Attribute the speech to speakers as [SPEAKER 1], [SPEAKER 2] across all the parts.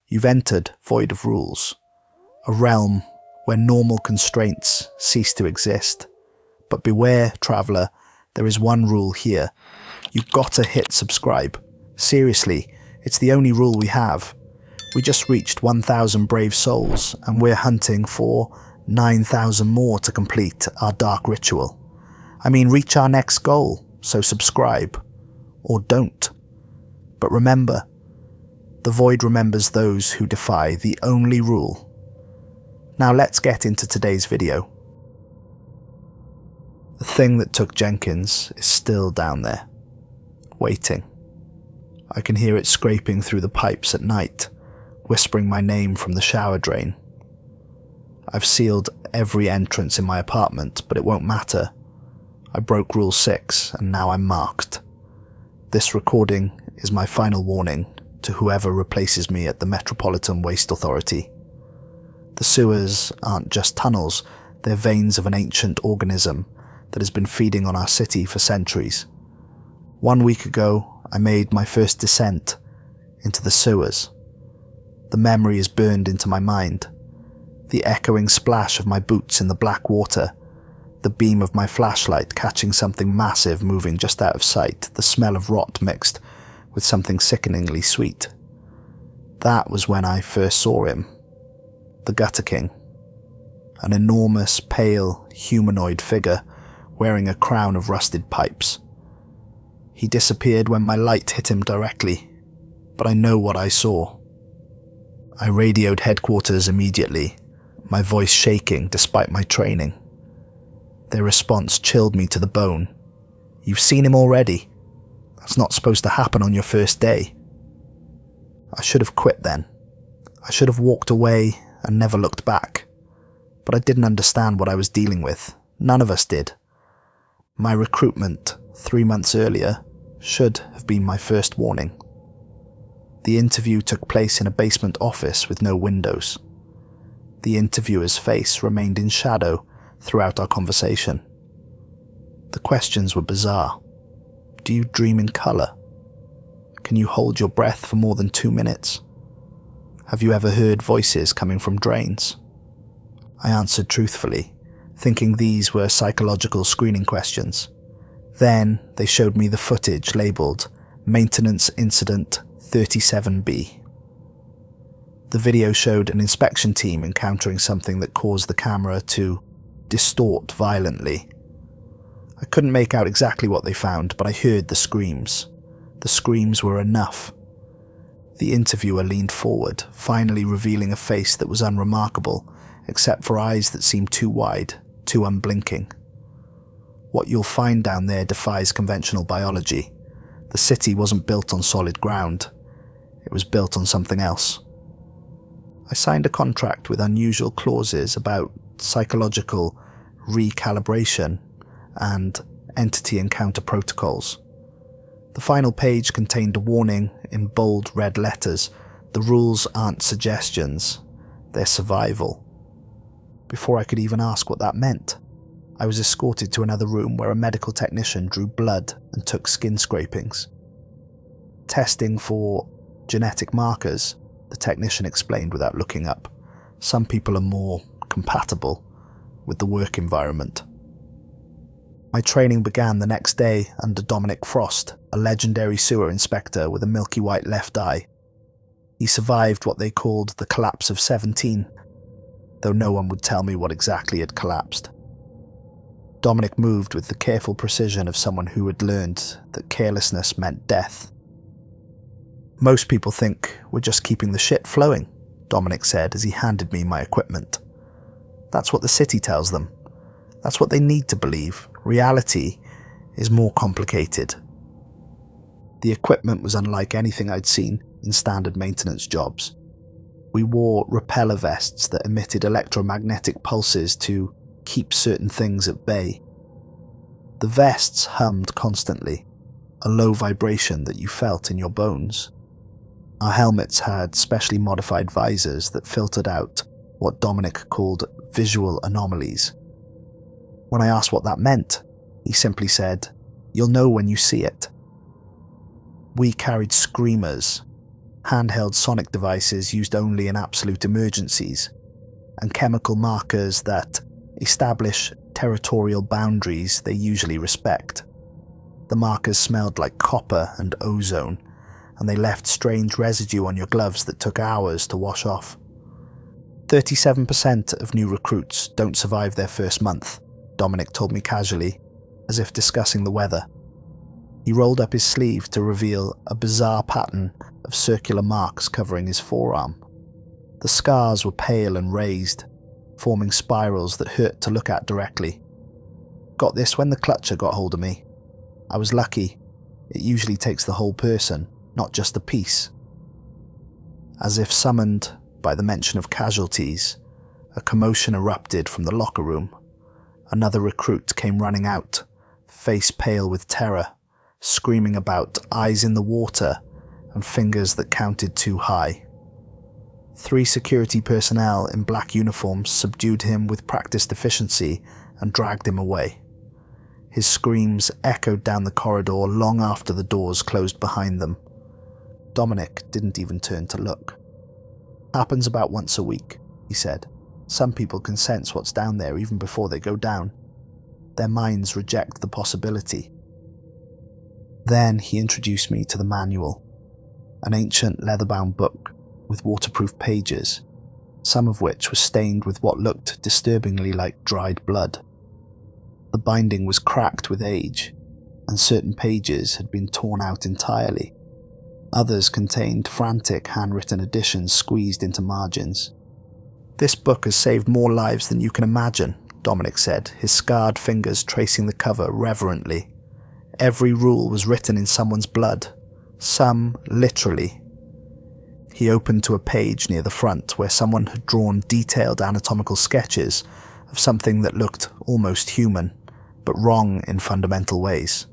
[SPEAKER 1] You've entered void of rules, a realm where normal constraints cease to exist. But beware, traveller, there is one rule here. You've got to hit subscribe. Seriously, it's the only rule we have. We just reached 1,000 brave souls, and we're hunting for 9,000 more to complete our dark ritual. I mean, reach our next goal, so subscribe. Or don't. But remember, the void remembers those who defy the only rule. Now let's get into today's video. The thing that took Jenkins is still down there, waiting. I can hear it scraping through the pipes at night, whispering my name from the shower drain. I've sealed every entrance in my apartment, but it won't matter. I broke Rule 6 and now I'm marked. This recording is my final warning to whoever replaces me at the Metropolitan Waste Authority. The sewers aren't just tunnels, they're veins of an ancient organism that has been feeding on our city for centuries. 1 week ago, I made my first descent into the sewers. The memory is burned into my mind. The echoing splash of my boots in the black water, the beam of my flashlight catching something massive moving just out of sight, the smell of rot mixed with something sickeningly sweet. That was when I first saw him, the Gutter King. An enormous, pale, humanoid figure wearing a crown of rusted pipes. He disappeared when my light hit him directly, but I know what I saw. I radioed headquarters immediately, my voice shaking despite my training. Their response chilled me to the bone. You've seen him already. That's not supposed to happen on your first day. I should have quit then. I should have walked away and never looked back. But I didn't understand what I was dealing with. None of us did. My recruitment 3 months earlier should have been my first warning. The interview took place in a basement office with no windows. The interviewer's face remained in shadow throughout our conversation. The questions were bizarre. Do you dream in colour? Can you hold your breath for more than 2 minutes? Have you ever heard voices coming from drains? I answered truthfully, thinking these were psychological screening questions. Then they showed me the footage labelled Maintenance Incident 37B. The video showed an inspection team encountering something that caused the camera to distort violently. I couldn't make out exactly what they found, but I heard the screams. The screams were enough. The interviewer leaned forward, finally revealing a face that was unremarkable, except for eyes that seemed too wide, too unblinking. What you'll find down there defies conventional biology. The city wasn't built on solid ground. It was built on something else. I signed a contract with unusual clauses about psychological recalibration and entity encounter protocols. The final page contained a warning in bold red letters. The rules aren't suggestions, they're survival. Before I could even ask what that meant, I was escorted to another room where a medical technician drew blood and took skin scrapings. Testing for genetic markers, the technician explained without looking up. Some people are more compatible with the work environment. My training began the next day under Dominic Frost, a legendary sewer inspector with a milky white left eye. He survived what they called the collapse of 17, though no one would tell me what exactly had collapsed. Dominic moved with the careful precision of someone who had learned that carelessness meant death. Most people think we're just keeping the shit flowing, Dominic said as he handed me my equipment. That's what the city tells them. That's what they need to believe. Reality is more complicated. The equipment was unlike anything I'd seen in standard maintenance jobs. We wore repeller vests that emitted electromagnetic pulses to keep certain things at bay. The vests hummed constantly, a low vibration that you felt in your bones. Our helmets had specially modified visors that filtered out what Dominic called visual anomalies. When I asked what that meant, he simply said, "You'll know when you see it." We carried screamers, handheld sonic devices used only in absolute emergencies, and chemical markers that establish territorial boundaries they usually respect. The markers smelled like copper and ozone, and they left strange residue on your gloves that took hours to wash off. 37% of new recruits don't survive their first month, Dominic told me casually, as if discussing the weather. He rolled up his sleeve to reveal a bizarre pattern of circular marks covering his forearm. The scars were pale and raised, forming spirals that hurt to look at directly. Got this when the clutcher got hold of me. I was lucky. It usually takes the whole person, not just a piece. As if summoned by the mention of casualties, a commotion erupted from the locker room. Another recruit came running out, face pale with terror, screaming about eyes in the water and fingers that counted too high. 3 security personnel in black uniforms subdued him with practiced efficiency and dragged him away. His screams echoed down the corridor long after the doors closed behind them. Dominic didn't even turn to look. "Happens about once a week," he said. "Some people can sense what's down there even before they go down. Their minds reject the possibility." Then he introduced me to the manual, an ancient leather-bound book with waterproof pages, some of which were stained with what looked disturbingly like dried blood. The binding was cracked with age, and certain pages had been torn out entirely. Others contained frantic handwritten additions squeezed into margins. "This book has saved more lives than you can imagine," Dominic said, his scarred fingers tracing the cover reverently. "Every rule was written in someone's blood, some literally." He opened to a page near the front where someone had drawn detailed anatomical sketches of something that looked almost human, but wrong in fundamental ways.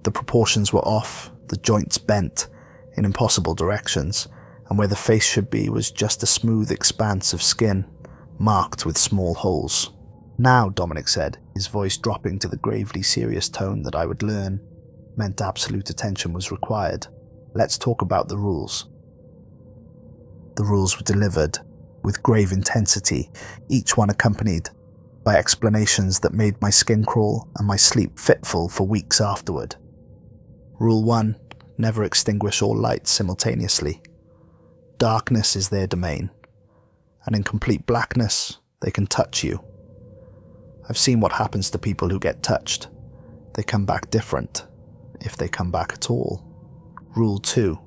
[SPEAKER 1] The proportions were off, the joints bent in impossible directions, and where the face should be was just a smooth expanse of skin, marked with small holes. "Now," Dominic said, his voice dropping to the gravely serious tone that I would learn meant absolute attention was required, "let's talk about the rules." The rules were delivered with grave intensity, each one accompanied by explanations that made my skin crawl and my sleep fitful for weeks afterward. Rule 1. Never extinguish all lights simultaneously. Darkness is their domain, and in complete blackness, they can touch you. I've seen what happens to people who get touched. They come back different, if they come back at all. Rule 2.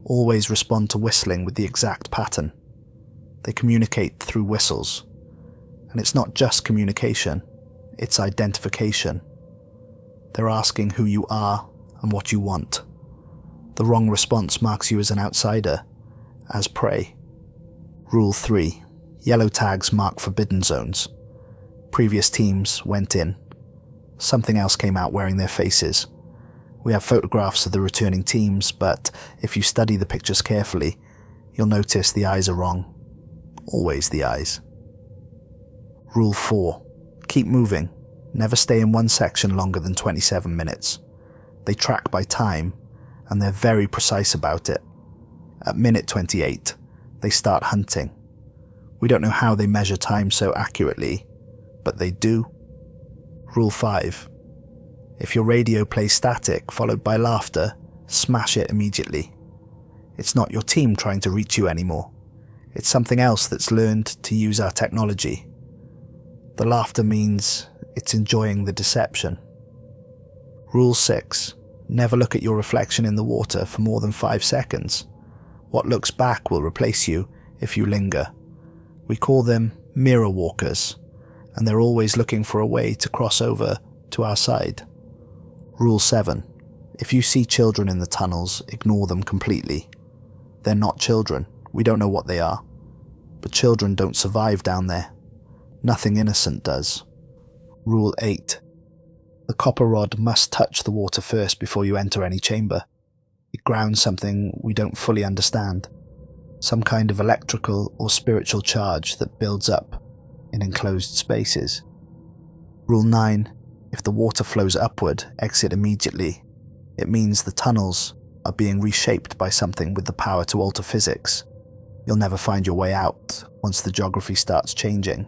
[SPEAKER 1] Always respond to whistling with the exact pattern. They communicate through whistles. And it's not just communication, it's identification. They're asking who you are and what you want. The wrong response marks you as an outsider, as prey. Rule 3. Yellow tags mark forbidden zones. Previous teams went in. Something else came out wearing their faces. We have photographs of the returning teams, but if you study the pictures carefully, you'll notice the eyes are wrong. Always the eyes. Rule 4. Keep moving. Never stay in one section longer than 27 minutes. They track by time, and they're very precise about it. At minute 28, they start hunting. We don't know how they measure time so accurately, but they do. Rule 5. If your radio plays static followed by laughter, smash it immediately. It's not your team trying to reach you anymore. It's something else that's learned to use our technology. The laughter means it's enjoying the deception. Rule 6. Never look at your reflection in the water for more than 5 seconds. What looks back will replace you if you linger. We call them mirror walkers, and they're always looking for a way to cross over to our side. Rule 7. If you see children in the tunnels, ignore them completely. They're not children. We don't know what they are. But children don't survive down there. Nothing innocent does. Rule 8. The copper rod must touch the water first before you enter any chamber. It grounds something we don't fully understand. Some kind of electrical or spiritual charge that builds up in enclosed spaces. Rule 9. If the water flows upward, exit immediately. It means the tunnels are being reshaped by something with the power to alter physics. You'll never find your way out once the geography starts changing.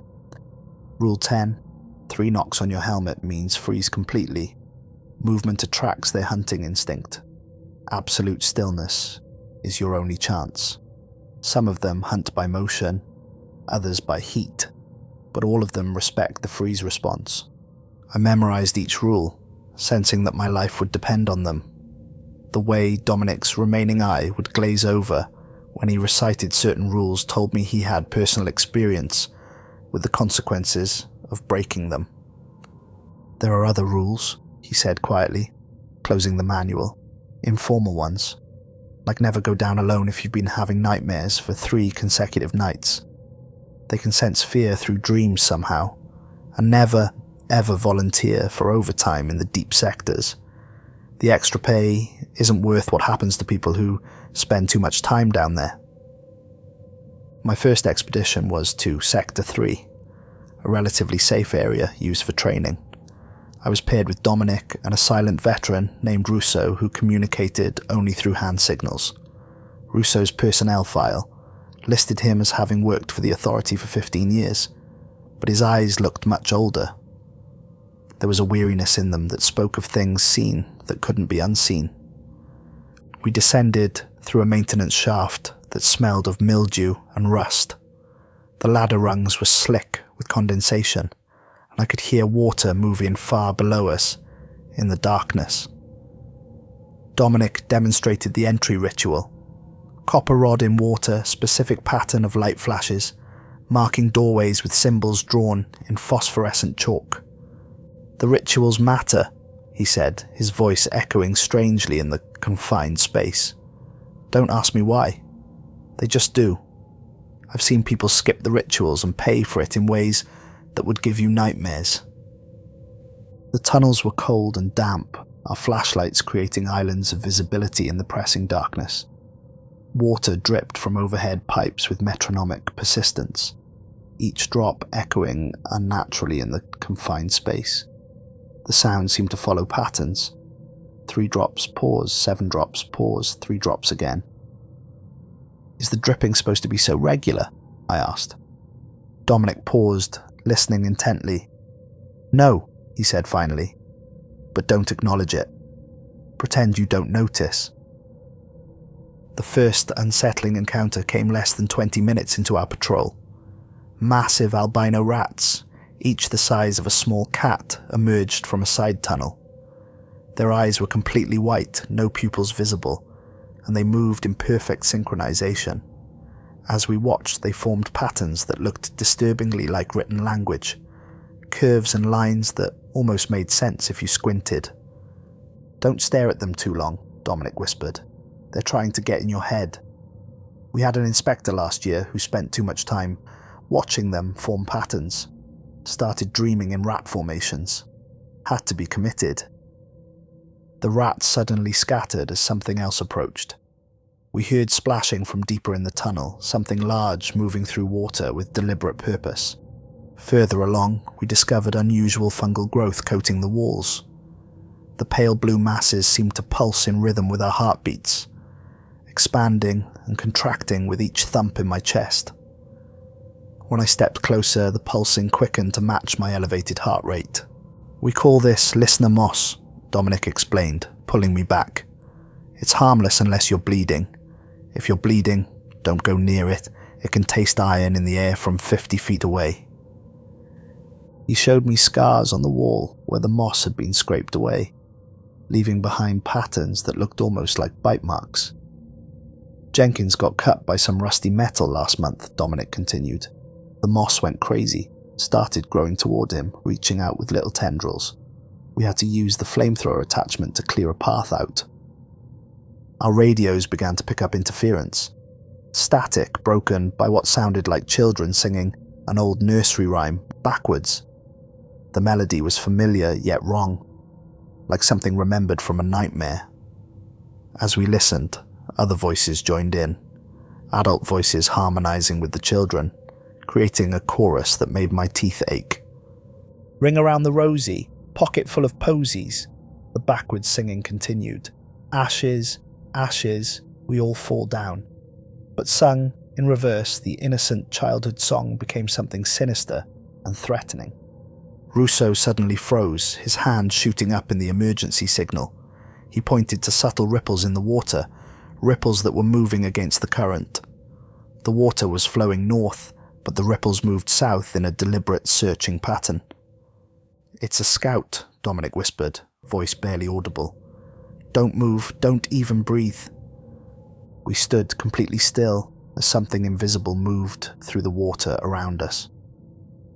[SPEAKER 1] Rule 10. 3 knocks on your helmet means freeze completely. Movement attracts their hunting instinct. Absolute stillness is your only chance. Some of them hunt by motion, others by heat, but all of them respect the freeze response. I memorized each rule, sensing that my life would depend on them. The way Dominic's remaining eye would glaze over when he recited certain rules told me he had personal experience with the consequences of breaking them. There are other rules, he said quietly, closing the manual. Informal ones, like never go down alone if you've been having nightmares for 3 consecutive nights. They can sense fear through dreams somehow, and never, ever volunteer for overtime in the deep sectors. The extra pay isn't worth what happens to people who spend too much time down there. My first expedition was to Sector 3, a relatively safe area used for training. I was paired with Dominic and a silent veteran named Russo who communicated only through hand signals. Russo's personnel file listed him as having worked for the authority for 15 years, but his eyes looked much older. There was a weariness in them that spoke of things seen that couldn't be unseen. We descended through a maintenance shaft that smelled of mildew and rust. The ladder rungs were slick with condensation, and I could hear water moving far below us in the darkness. Dominic demonstrated the entry ritual. Copper rod in water, specific pattern of light flashes, marking doorways with symbols drawn in phosphorescent chalk. The rituals matter, he said, his voice echoing strangely in the confined space. Don't ask me why. They just do. I've seen people skip the rituals and pay for it in ways that would give you nightmares. The tunnels were cold and damp, our flashlights creating islands of visibility in the pressing darkness. Water dripped from overhead pipes with metronomic persistence, each drop echoing unnaturally in the confined space. The sound seemed to follow patterns. 3 drops, pause, 7 drops, pause, 3 drops again. Is the dripping supposed to be so regular? I asked. Dominic paused, listening intently. No, he said finally, but don't acknowledge it. Pretend you don't notice. The first unsettling encounter came less than 20 minutes into our patrol. Massive albino rats, each the size of a small cat, emerged from a side tunnel. Their eyes were completely white, no pupils visible, and they moved in perfect synchronization. As we watched, they formed patterns that looked disturbingly like written language, curves and lines that almost made sense if you squinted. Don't stare at them too long, Dominic whispered. They're trying to get in your head. We had an inspector last year who spent too much time watching them form patterns. Started dreaming in rat formations. Had to be committed. The rats suddenly scattered as something else approached. We heard splashing from deeper in the tunnel, something large moving through water with deliberate purpose. Further along, we discovered unusual fungal growth coating the walls. The pale blue masses seemed to pulse in rhythm with our heartbeats, expanding and contracting with each thump in my chest. When I stepped closer, the pulsing quickened to match my elevated heart rate. We call this listener moss, Dominic explained, pulling me back. It's harmless unless you're bleeding. If you're bleeding, don't go near it. It can taste iron in the air from 50 feet away. He showed me scars on the wall where the moss had been scraped away, leaving behind patterns that looked almost like bite marks. Jenkins got cut by some rusty metal last month, Dominic continued. The moss went crazy, started growing toward him, reaching out with little tendrils. We had to use the flamethrower attachment to clear a path out. Our radios began to pick up interference. Static broken by what sounded like children singing an old nursery rhyme backwards. The melody was familiar yet wrong, like something remembered from a nightmare. As we listened, other voices joined in, adult voices harmonizing with the children, creating a chorus that made my teeth ache. Ring around the rosy, pocket full of posies, the backwards singing continued. Ashes, Ashes, we all fall down. But sung in reverse, the innocent childhood song became something sinister and threatening. Rousseau suddenly froze, his hand shooting up in the emergency signal. He pointed to subtle ripples in the water, ripples that were moving against the current. The water was flowing north, but the ripples moved south in a deliberate searching pattern. "It's a scout," Dominic whispered, voice barely audible. "Don't move, don't even breathe." We stood completely still as something invisible moved through the water around us.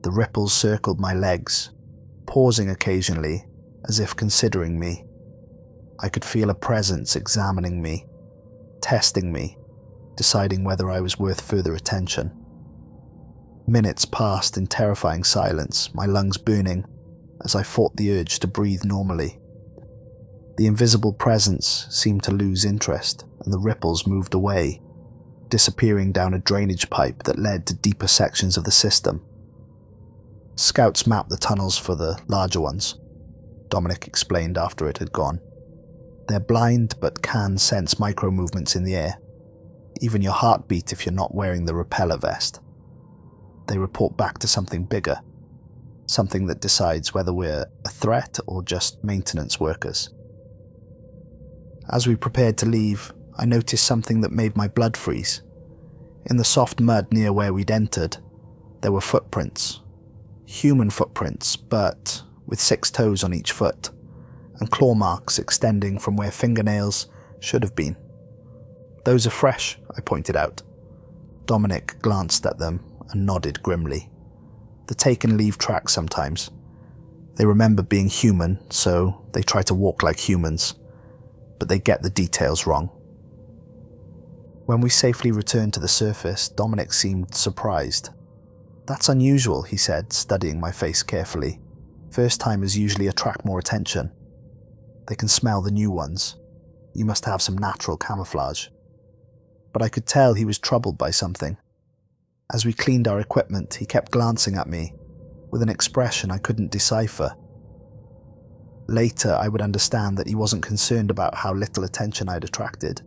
[SPEAKER 1] The ripples circled my legs, pausing occasionally as if considering me. I could feel a presence examining me, testing me, deciding whether I was worth further attention. Minutes passed in terrifying silence, my lungs burning as I fought the urge to breathe normally. The invisible presence seemed to lose interest, and the ripples moved away, disappearing down a drainage pipe that led to deeper sections of the system. "Scouts map the tunnels for the larger ones," Dominic explained after it had gone. "They're blind but can sense micro-movements in the air, even your heartbeat if you're not wearing the repeller vest. They report back to something bigger, something that decides whether we're a threat or just maintenance workers." As we prepared to leave, I noticed something that made my blood freeze. In the soft mud near where we'd entered, there were footprints. Human footprints, but with 6 toes on each foot, and claw marks extending from where fingernails should have been. "Those are fresh," I pointed out. Dominic glanced at them and nodded grimly. The take and leave tracks sometimes. They remember being human, so they try to walk like humans, but they get the details wrong. When we safely returned to the surface, Dominic seemed surprised. "That's unusual," he said, studying my face carefully. "First-timers usually attract more attention. They can smell the new ones. You must have some natural camouflage." But I could tell he was troubled by something. As we cleaned our equipment, he kept glancing at me, with an expression I couldn't decipher. Later, I would understand that he wasn't concerned about how little attention I had attracted.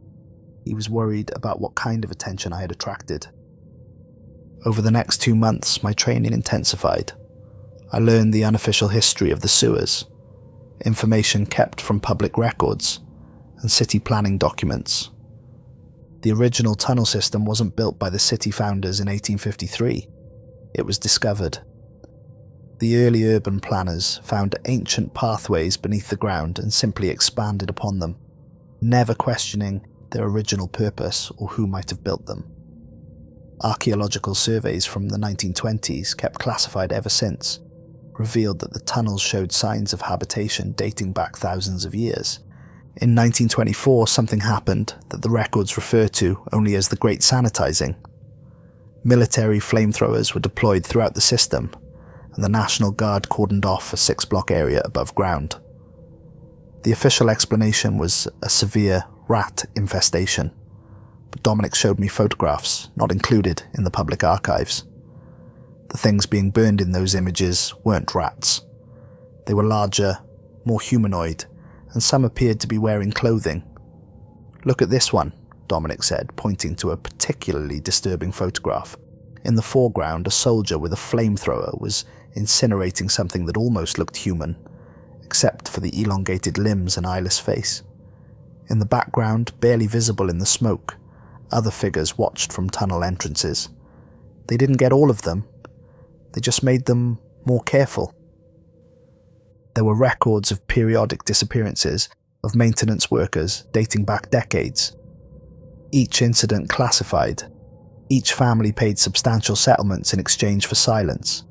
[SPEAKER 1] He was worried about what kind of attention I had attracted. Over the next 2 months, my training intensified. I learned the unofficial history of the sewers, information kept from public records, and city planning documents. The original tunnel system wasn't built by the city founders in 1853. It was discovered. The early urban planners found ancient pathways beneath the ground and simply expanded upon them, never questioning their original purpose or who might have built them. Archaeological surveys from the 1920s, kept classified ever since, revealed that the tunnels showed signs of habitation dating back thousands of years. In 1924, something happened that the records refer to only as the Great Sanitizing. Military flamethrowers were deployed throughout the system, and the National Guard cordoned off a 6-block area above ground. The official explanation was a severe rat infestation, but Dominic showed me photographs not included in the public archives. The things being burned in those images weren't rats. They were larger, more humanoid, and some appeared to be wearing clothing. "Look at this one," Dominic said, pointing to a particularly disturbing photograph. In the foreground, a soldier with a flamethrower was incinerating something that almost looked human, except for the elongated limbs and eyeless face. In the background, barely visible in the smoke, other figures watched from tunnel entrances. They didn't get all of them, they just made them more careful. There were records of periodic disappearances of maintenance workers dating back decades. Each incident classified. Each family paid substantial settlements in exchange for silence.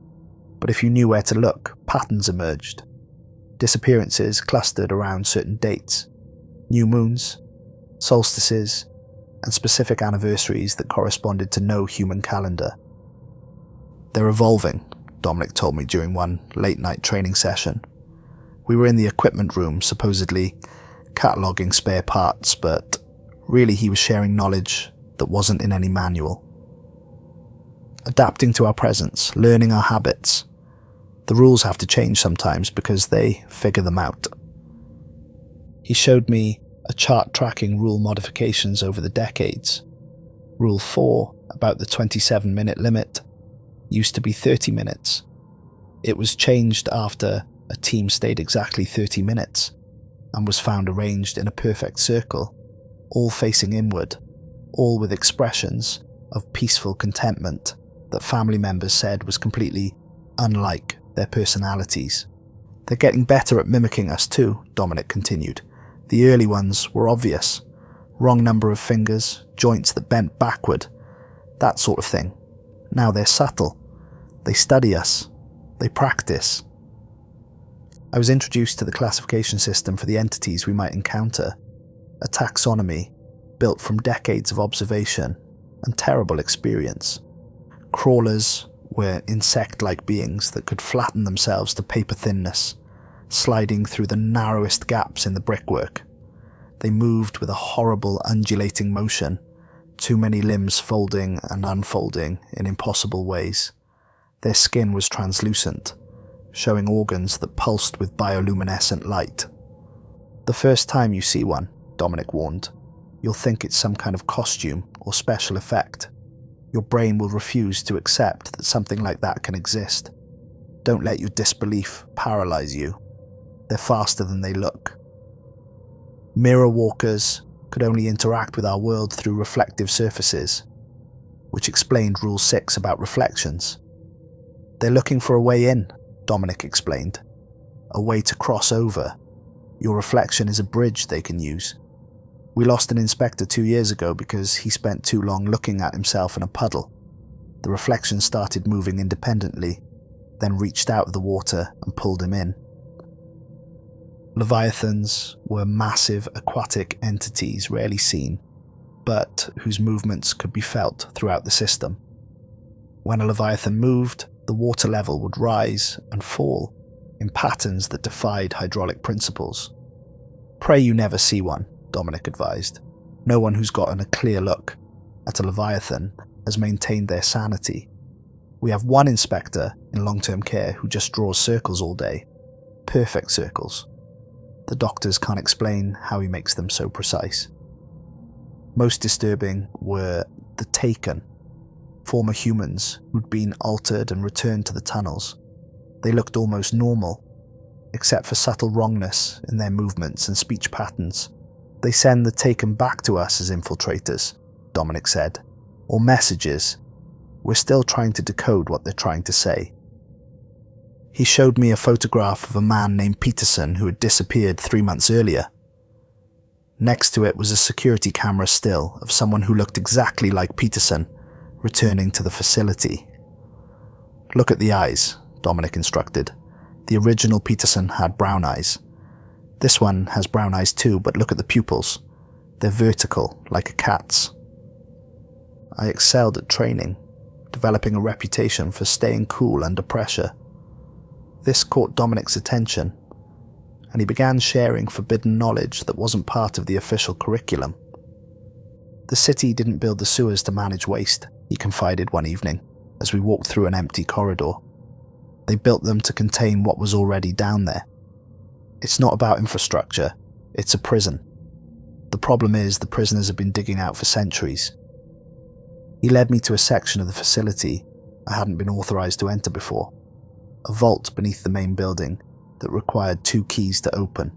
[SPEAKER 1] But if you knew where to look, patterns emerged. Disappearances clustered around certain dates. New moons, solstices, and specific anniversaries that corresponded to no human calendar. "They're evolving," Dominic told me during one late-night training session. We were in the equipment room, supposedly cataloguing spare parts, but really he was sharing knowledge that wasn't in any manual. Adapting to our presence, learning our habits. The rules have to change sometimes because they figure them out. He showed me a chart tracking rule modifications over the decades. Rule 4, about the 27-minute limit, used to be 30 minutes. It was changed after a team stayed exactly 30 minutes and was found arranged in a perfect circle, all facing inward, all with expressions of peaceful contentment that family members said was completely unlike their personalities. They're getting better at mimicking us too, Dominic continued. The early ones were obvious. Wrong number of fingers, joints that bent backward, that sort of thing. Now they're subtle. They study us. They practice. I was introduced to the classification system for the entities we might encounter, a taxonomy built from decades of observation and terrible experience. Crawlers were insect-like beings that could flatten themselves to paper thinness, sliding through the narrowest gaps in the brickwork. They moved with a horrible undulating motion, too many limbs folding and unfolding in impossible ways. Their skin was translucent, showing organs that pulsed with bioluminescent light. The first time you see one, Dominic warned, you'll think it's some kind of costume or special effect. Your brain will refuse to accept that something like that can exist. Don't let your disbelief paralyze you. They're faster than they look. Mirror walkers could only interact with our world through reflective surfaces, which explained Rule 6 about reflections. They're looking for a way in, Dominic explained. A way to cross over. Your reflection is a bridge they can use. We lost an inspector 2 years ago because he spent too long looking at himself in a puddle. The reflection started moving independently, then reached out of the water and pulled him in. Leviathans were massive aquatic entities rarely seen, but whose movements could be felt throughout the system. When a Leviathan moved, the water level would rise and fall in patterns that defied hydraulic principles. Pray you never see one, Dominic advised. No one who's gotten a clear look at a Leviathan has maintained their sanity. We have one inspector in long-term care who just draws circles all day. Perfect circles. The doctors can't explain how he makes them so precise. Most disturbing were the taken, former humans who'd been altered and returned to the tunnels. They looked almost normal, except for subtle wrongness in their movements and speech patterns. They send the taken back to us as infiltrators, Dominic said, or messages. We're still trying to decode what they're trying to say. He showed me a photograph of a man named Peterson who had disappeared 3 months earlier. Next to it was a security camera still of someone who looked exactly like Peterson, returning to the facility. Look at the eyes, Dominic instructed. The original Peterson had brown eyes. This one has brown eyes too, but look at the pupils. They're vertical, like a cat's. I excelled at training, developing a reputation for staying cool under pressure. This caught Dominic's attention, and he began sharing forbidden knowledge that wasn't part of the official curriculum. The city didn't build the sewers to manage waste, he confided one evening, as we walked through an empty corridor. They built them to contain what was already down there. It's not about infrastructure, it's a prison. The problem is the prisoners have been digging out for centuries. He led me to a section of the facility I hadn't been authorized to enter before. A vault beneath the main building that required 2 keys to open.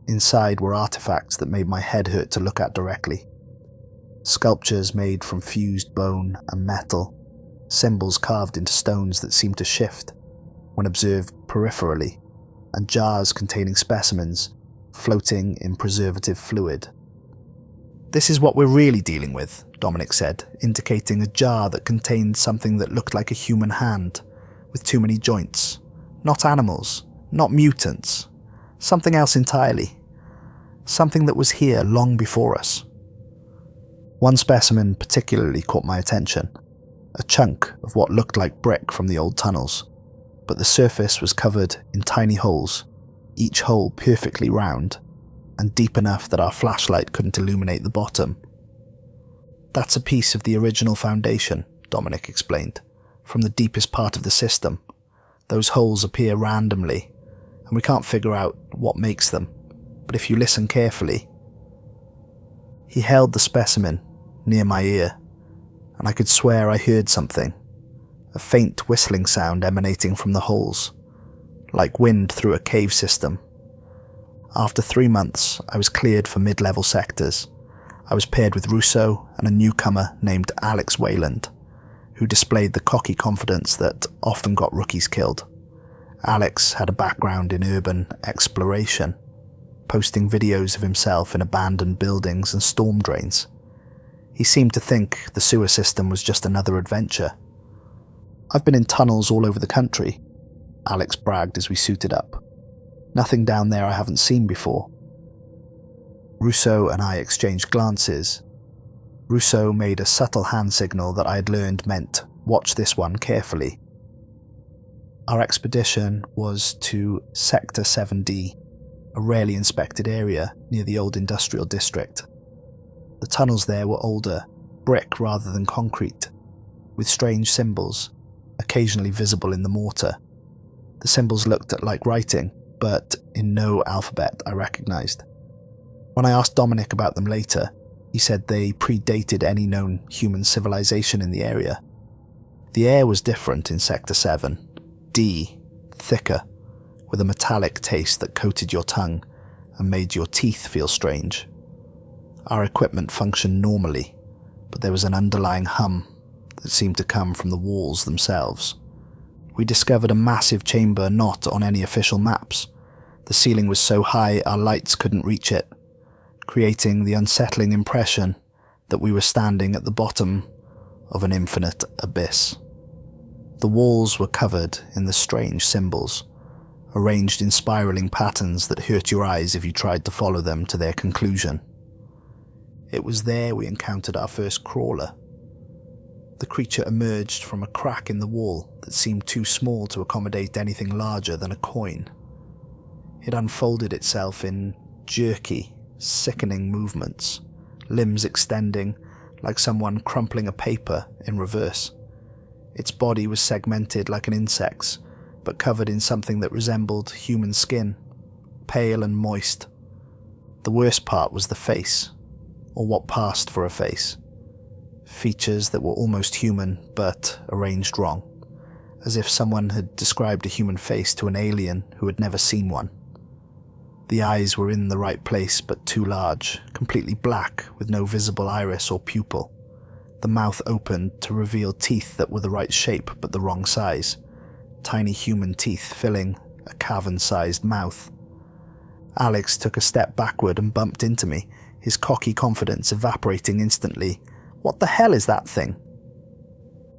[SPEAKER 1] Inside were artifacts that made my head hurt to look at directly. Sculptures made from fused bone and metal, symbols carved into stones that seemed to shift when observed peripherally, and jars containing specimens floating in preservative fluid. This is what we're really dealing with, Dominic said, indicating a jar that contained something that looked like a human hand, with too many joints. Not animals, not mutants. Something else entirely. Something that was here long before us. One specimen particularly caught my attention. A chunk of what looked like brick from the old tunnels, but the surface was covered in tiny holes, each hole perfectly round, and deep enough that our flashlight couldn't illuminate the bottom. That's a piece of the original foundation, Dominic explained. From the deepest part of the system. Those holes appear randomly, and we can't figure out what makes them, but if you listen carefully, He held the specimen near my ear, and I could swear I heard something, a faint whistling sound emanating from the holes, like wind through a cave system. After 3 months, I was cleared for mid-level sectors. I was paired with Russo and a newcomer named Alex Wayland, who displayed the cocky confidence that often got rookies killed. Alex had a background in urban exploration, posting videos of himself in abandoned buildings and storm drains. He seemed to think the sewer system was just another adventure. "I've been in tunnels all over the country," Alex bragged as we suited up. "Nothing down there I haven't seen before." Russo and I exchanged glances. Russo made a subtle hand signal that I had learned meant, "Watch this one carefully." Our expedition was to Sector 7D, a rarely inspected area near the old industrial district. The tunnels there were older, brick rather than concrete, with strange symbols, occasionally visible in the mortar. The symbols looked like writing, but in no alphabet I recognized. When I asked Dominic about them later, he said they predated any known human civilization in the area. The air was different in Sector 7D, thicker, with a metallic taste that coated your tongue and made your teeth feel strange. Our equipment functioned normally, but there was an underlying hum that seemed to come from the walls themselves. We discovered a massive chamber not on any official maps. The ceiling was so high our lights couldn't reach it, creating the unsettling impression that we were standing at the bottom of an infinite abyss. The walls were covered in the strange symbols, arranged in spiraling patterns that hurt your eyes if you tried to follow them to their conclusion. It was there we encountered our first crawler. The creature emerged from a crack in the wall that seemed too small to accommodate anything larger than a coin. It unfolded itself in jerky, sickening movements, limbs extending like someone crumpling a paper in reverse. Its body was segmented like an insect's, but covered in something that resembled human skin, pale and moist. The worst part was the face, or what passed for a face. Features that were almost human, but arranged wrong, as if someone had described a human face to an alien who had never seen one. The eyes were in the right place, but too large, completely black with no visible iris or pupil. The mouth opened to reveal teeth that were the right shape but the wrong size. Tiny human teeth filling a cavern-sized mouth. Alex took a step backward and bumped into me, his cocky confidence evaporating instantly. "What the hell is that thing?"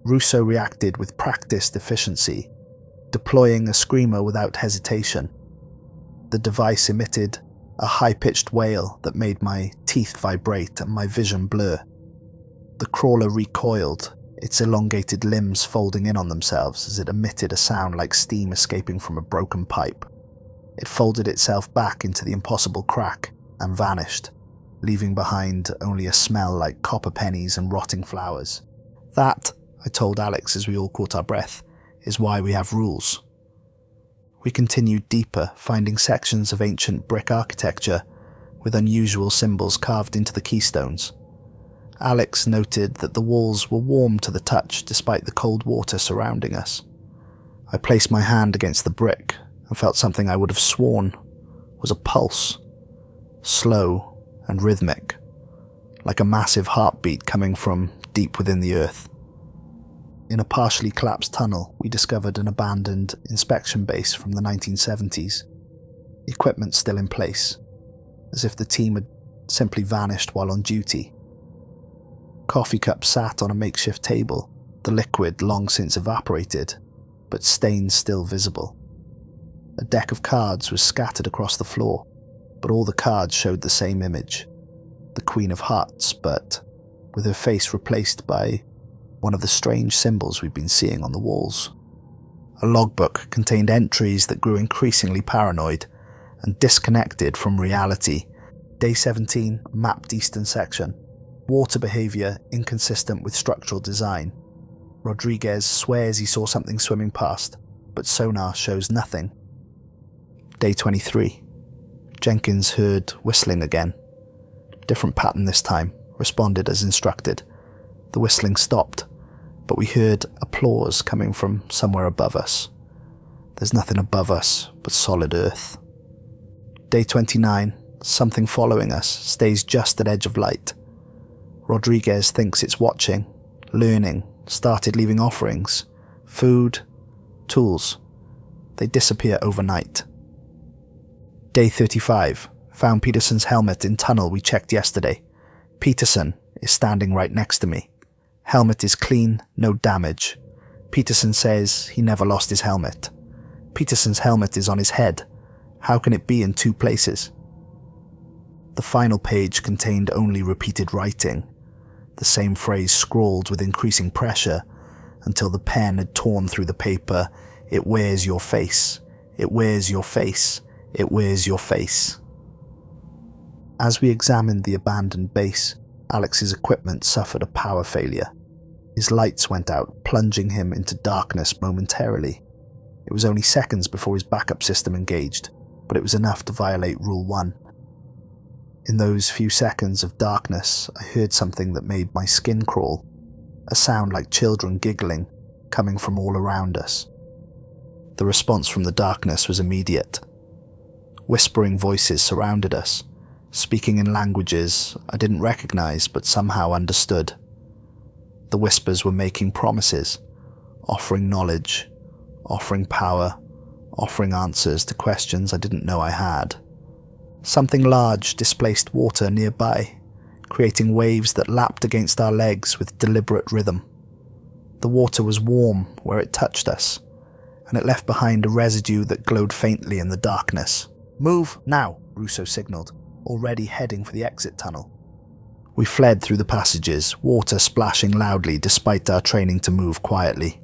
[SPEAKER 1] Russo reacted with practiced efficiency, deploying a screamer without hesitation. The device emitted a high-pitched wail that made my teeth vibrate and my vision blur. The crawler recoiled, its elongated limbs folding in on themselves as it emitted a sound like steam escaping from a broken pipe. It folded itself back into the impossible crack and vanished, leaving behind only a smell like copper pennies and rotting flowers. "That," I told Alex as we all caught our breath, "is why we have rules." We continued deeper, finding sections of ancient brick architecture with unusual symbols carved into the keystones. Alex noted that the walls were warm to the touch despite the cold water surrounding us. I placed my hand against the brick and felt something I would have sworn was a pulse, slow and rhythmic, like a massive heartbeat coming from deep within the earth. In a partially collapsed tunnel, we discovered an abandoned inspection base from the 1970s, equipment still in place, as if the team had simply vanished while on duty. Coffee cups sat on a makeshift table, the liquid long since evaporated, but stains still visible. A deck of cards was scattered across the floor, but all the cards showed the same image, the Queen of Hearts, but with her face replaced by one of the strange symbols we'd been seeing on the walls. A logbook contained entries that grew increasingly paranoid and disconnected from reality. Day 17, mapped eastern section. Water behavior inconsistent with structural design. Rodriguez swears he saw something swimming past, but sonar shows nothing. Day 23. Jenkins heard whistling again. different pattern this time, responded as instructed. The whistling stopped, but we heard applause coming from somewhere above us. There's nothing above us but solid earth. Day 29, something following us stays just at edge of light. Rodriguez thinks it's watching, learning, started leaving offerings, food, tools. They disappear overnight. Day 35, found Peterson's helmet in tunnel we checked yesterday. Peterson is standing right next to me. Helmet is clean, no damage. Peterson says he never lost his helmet. Peterson's helmet is on his head. How can it be in two places? The final page contained only repeated writing, the same phrase scrawled with increasing pressure until the pen had torn through the paper. It wears your face. It wears your face. It wears your face. As we examined the abandoned base, Alex's equipment suffered a power failure. His lights went out, plunging him into darkness momentarily. It was only seconds before his backup system engaged, but it was enough to violate Rule 1. In those few seconds of darkness, I heard something that made my skin crawl, a sound like children giggling, coming from all around us. The response from the darkness was immediate. Whispering voices surrounded us, speaking in languages I didn't recognize but somehow understood. The whispers were making promises, offering knowledge, offering power, offering answers to questions I didn't know I had. Something large displaced water nearby, creating waves that lapped against our legs with deliberate rhythm. The water was warm where it touched us, and it left behind a residue that glowed faintly in the darkness. "Move, now," Russo signaled, already heading for the exit tunnel. We fled through the passages, water splashing loudly despite our training to move quietly.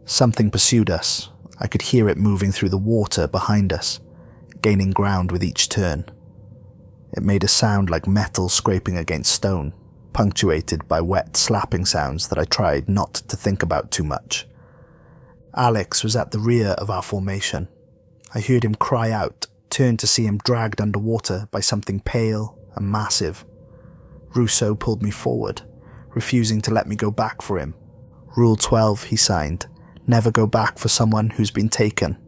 [SPEAKER 1] Something pursued us. I could hear it moving through the water behind us, gaining ground with each turn. It made a sound like metal scraping against stone, punctuated by wet slapping sounds that I tried not to think about too much. Alex was at the rear of our formation. I heard him cry out, turned to see him dragged underwater by something pale and massive. Russo pulled me forward, refusing to let me go back for him. Rule 12, he signed. Never go back for someone who's been taken.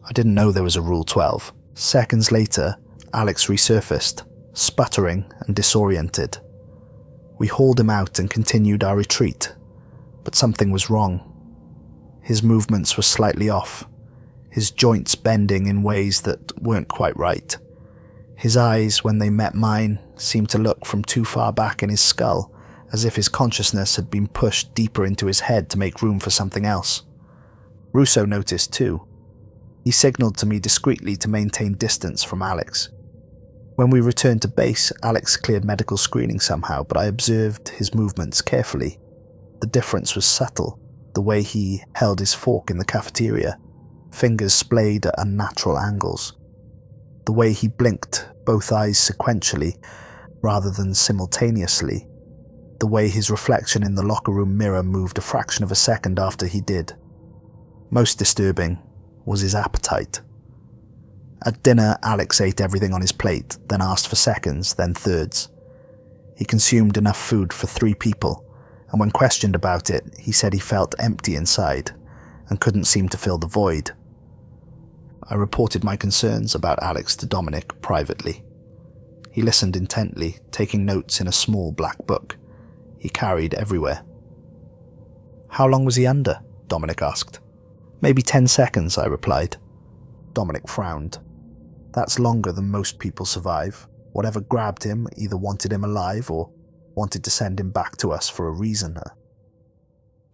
[SPEAKER 1] I didn't know there was a Rule 12. Seconds later, Alex resurfaced, sputtering and disoriented. We hauled him out and continued our retreat, but something was wrong. His movements were slightly off, his joints bending in ways that weren't quite right. His eyes, when they met mine, seemed to look from too far back in his skull, as if his consciousness had been pushed deeper into his head to make room for something else. Russo noticed too. He signaled to me discreetly to maintain distance from Alex. When we returned to base, Alex cleared medical screening somehow, but I observed his movements carefully. The difference was subtle, the way he held his fork in the cafeteria, fingers splayed at unnatural angles. The way he blinked, both eyes sequentially, rather than simultaneously. The way his reflection in the locker room mirror moved a fraction of a second after he did. Most disturbing was his appetite. At dinner, Alex ate everything on his plate, then asked for seconds, then thirds. He consumed enough food for 3 people, and when questioned about it, he said he felt empty inside and couldn't seem to fill the void. I reported my concerns about Alex to Dominic privately. He listened intently, taking notes in a small black book he carried everywhere. "How long was he under?" Dominic asked. "Maybe 10 seconds, I replied. Dominic frowned. "That's longer than most people survive. Whatever grabbed him either wanted him alive or wanted to send him back to us for a reason."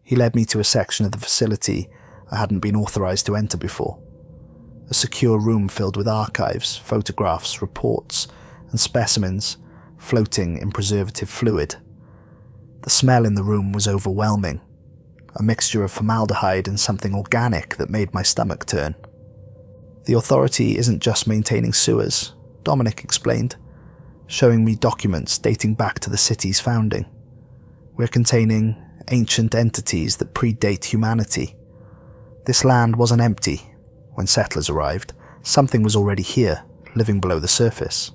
[SPEAKER 1] He led me to a section of the facility I hadn't been authorized to enter before. A secure room filled with archives, photographs, reports, and specimens floating in preservative fluid. The smell in the room was overwhelming, a mixture of formaldehyde and something organic that made my stomach turn. "The authority isn't just maintaining sewers," Dominic explained, showing me documents dating back to the city's founding. "We're containing ancient entities that predate humanity. This land wasn't empty when settlers arrived. Something was already here, living below the surface."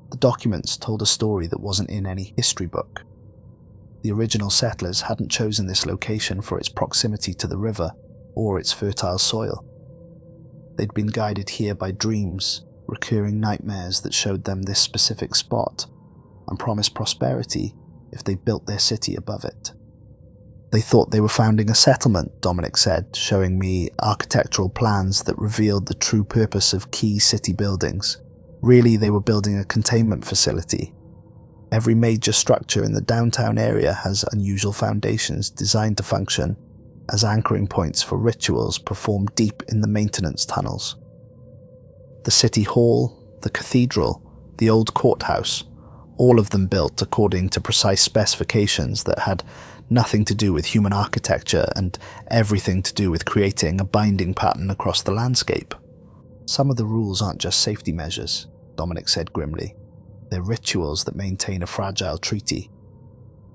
[SPEAKER 1] The documents told a story that wasn't in any history book. The original settlers hadn't chosen this location for its proximity to the river or its fertile soil. They'd been guided here by dreams, recurring nightmares that showed them this specific spot and promised prosperity if they built their city above it. They thought they were founding a settlement, Dominic said, showing me architectural plans that revealed the true purpose of key city buildings. Really, they were building a containment facility. Every major structure in the downtown area has unusual foundations designed to function as anchoring points for rituals performed deep in the maintenance tunnels. The city hall, the cathedral, the old courthouse, all of them built according to precise specifications that had nothing to do with human architecture and everything to do with creating a binding pattern across the landscape. Some of the rules aren't just safety measures, Dominic said grimly. They're rituals that maintain a fragile treaty.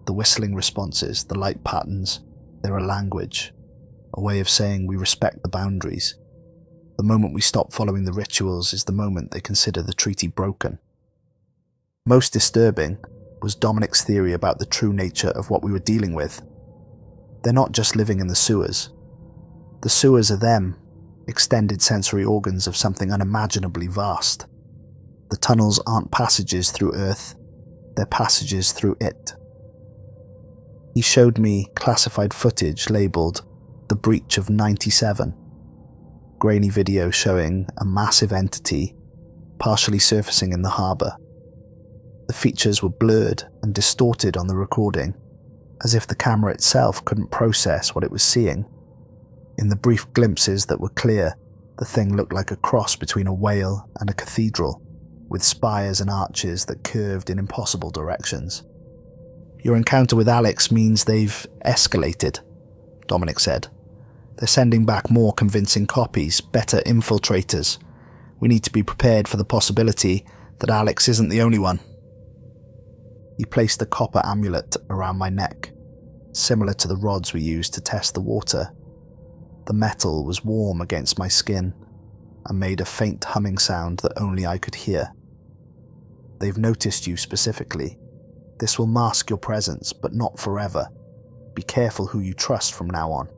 [SPEAKER 1] The whistling responses, the light patterns, they're a language, a way of saying we respect the boundaries. The moment we stop following the rituals is the moment they consider the treaty broken. Most disturbing was Dominic's theory about the true nature of what we were dealing with. They're not just living in the sewers. The sewers are them, extended sensory organs of something unimaginably vast. The tunnels aren't passages through Earth, they're passages through it. He showed me classified footage labelled The Breach of 97. Grainy video showing a massive entity partially surfacing in the harbour. The features were blurred and distorted on the recording, as if the camera itself couldn't process what it was seeing. In the brief glimpses that were clear, the thing looked like a cross between a whale and a cathedral, with spires and arches that curved in impossible directions. Your encounter with Alex means they've escalated, Dominic said. They're sending back more convincing copies, better infiltrators. We need to be prepared for the possibility that Alex isn't the only one. He placed a copper amulet around my neck, similar to the rods we used to test the water. The metal was warm against my skin and made a faint humming sound that only I could hear. They've noticed you specifically. This will mask your presence, but not forever. Be careful who you trust from now on.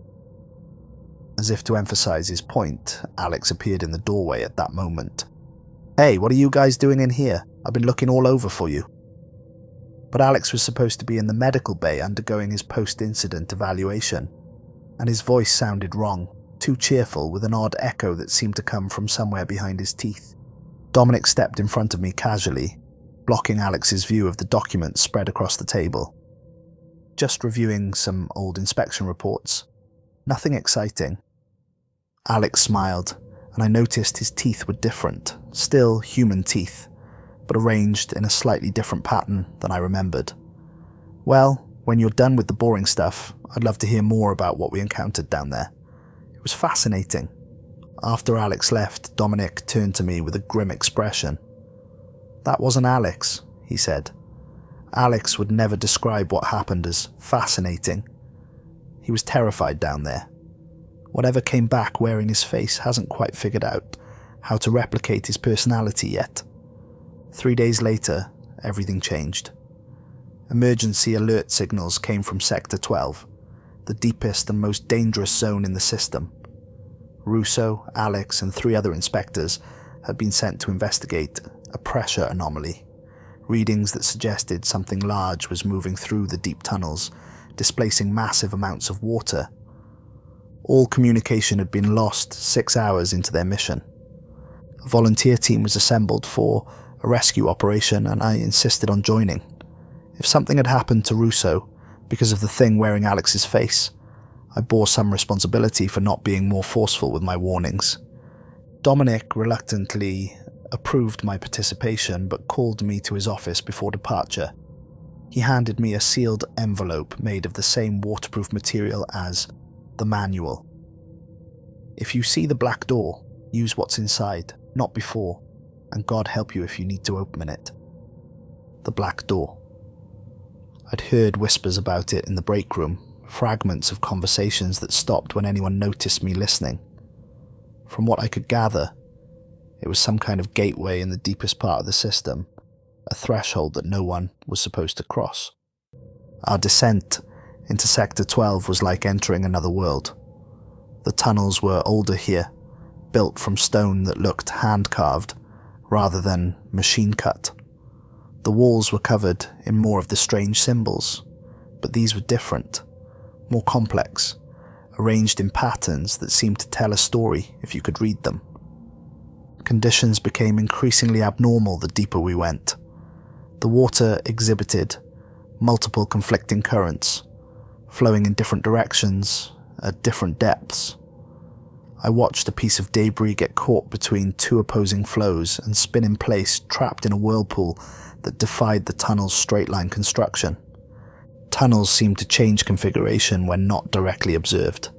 [SPEAKER 1] As if to emphasize his point, Alex appeared in the doorway at that moment. Hey, what are you guys doing in here? I've been looking all over for you. But Alex was supposed to be in the medical bay undergoing his post-incident evaluation, and his voice sounded wrong, too cheerful with an odd echo that seemed to come from somewhere behind his teeth. Dominic stepped in front of me casually, blocking Alex's view of the documents spread across the table. Just reviewing some old inspection reports. Nothing exciting. Alex smiled, and I noticed his teeth were different, still human teeth, but arranged in a slightly different pattern than I remembered. Well, when you're done with the boring stuff, I'd love to hear more about what we encountered down there. It was fascinating. After Alex left, Dominic turned to me with a grim expression. That wasn't Alex, he said. Alex would never describe what happened as fascinating. He was terrified down there. Whatever came back wearing his face hasn't quite figured out how to replicate his personality yet. 3 days later, everything changed. Emergency alert signals came from Sector 12, the deepest and most dangerous zone in the system. Russo, Alex, and 3 other inspectors had been sent to investigate a pressure anomaly, readings that suggested something large was moving through the deep tunnels, displacing massive amounts of water. All communication had been lost 6 hours into their mission. A volunteer team was assembled for a rescue operation, and I insisted on joining. If something had happened to Russo because of the thing wearing Alex's face, I bore some responsibility for not being more forceful with my warnings. Dominic reluctantly approved my participation but called me to his office before departure. He handed me a sealed envelope made of the same waterproof material as the manual. If you see the black door, use what's inside, not before, and God help you if you need to open it. The black door. I'd heard whispers about it in the break room, fragments of conversations that stopped when anyone noticed me listening. From what I could gather, it was some kind of gateway in the deepest part of the system, a threshold that no one was supposed to cross. Our descent into Sector 12 was like entering another world. The tunnels were older here, built from stone that looked hand-carved rather than machine-cut. The walls were covered in more of the strange symbols, but these were different, more complex, arranged in patterns that seemed to tell a story if you could read them. Conditions became increasingly abnormal the deeper we went. The water exhibited multiple conflicting currents, flowing in different directions at different depths. I watched a piece of debris get caught between two opposing flows and spin in place, trapped in a whirlpool that defied the tunnel's straight-line construction. Tunnels seemed to change configuration when not directly observed.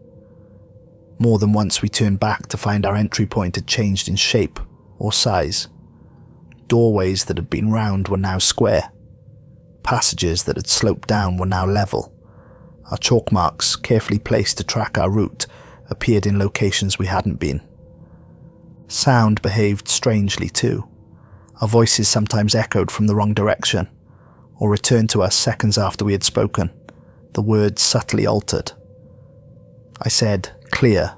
[SPEAKER 1] More than once we turned back to find our entry point had changed in shape or size. Doorways that had been round were now square. Passages that had sloped down were now level. Our chalk marks, carefully placed to track our route, appeared in locations we hadn't been. Sound behaved strangely too. Our voices sometimes echoed from the wrong direction, or returned to us seconds after we had spoken, the words subtly altered. I said, "clear,"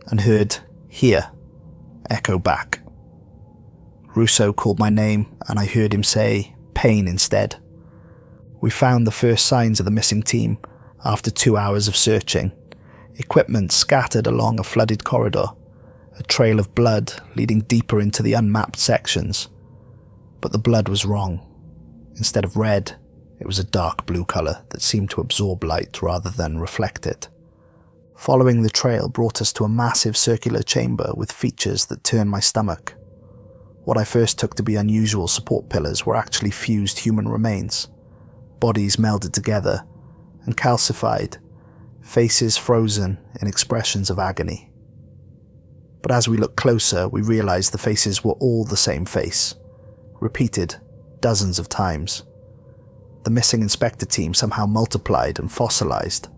[SPEAKER 1] and heard, "here," echo back. Russo called my name, and I heard him say, "pain" instead. We found the first signs of the missing team after 2 hours of searching. Equipment scattered along a flooded corridor, a trail of blood leading deeper into the unmapped sections. But the blood was wrong. Instead of red, it was a dark blue colour that seemed to absorb light rather than reflect it. Following the trail brought us to a massive circular chamber with features that turned my stomach. What I first took to be unusual support pillars were actually fused human remains, bodies melded together and calcified, faces frozen in expressions of agony. But as we looked closer, we realized the faces were all the same face, repeated dozens of times. The missing inspector team somehow multiplied and fossilized.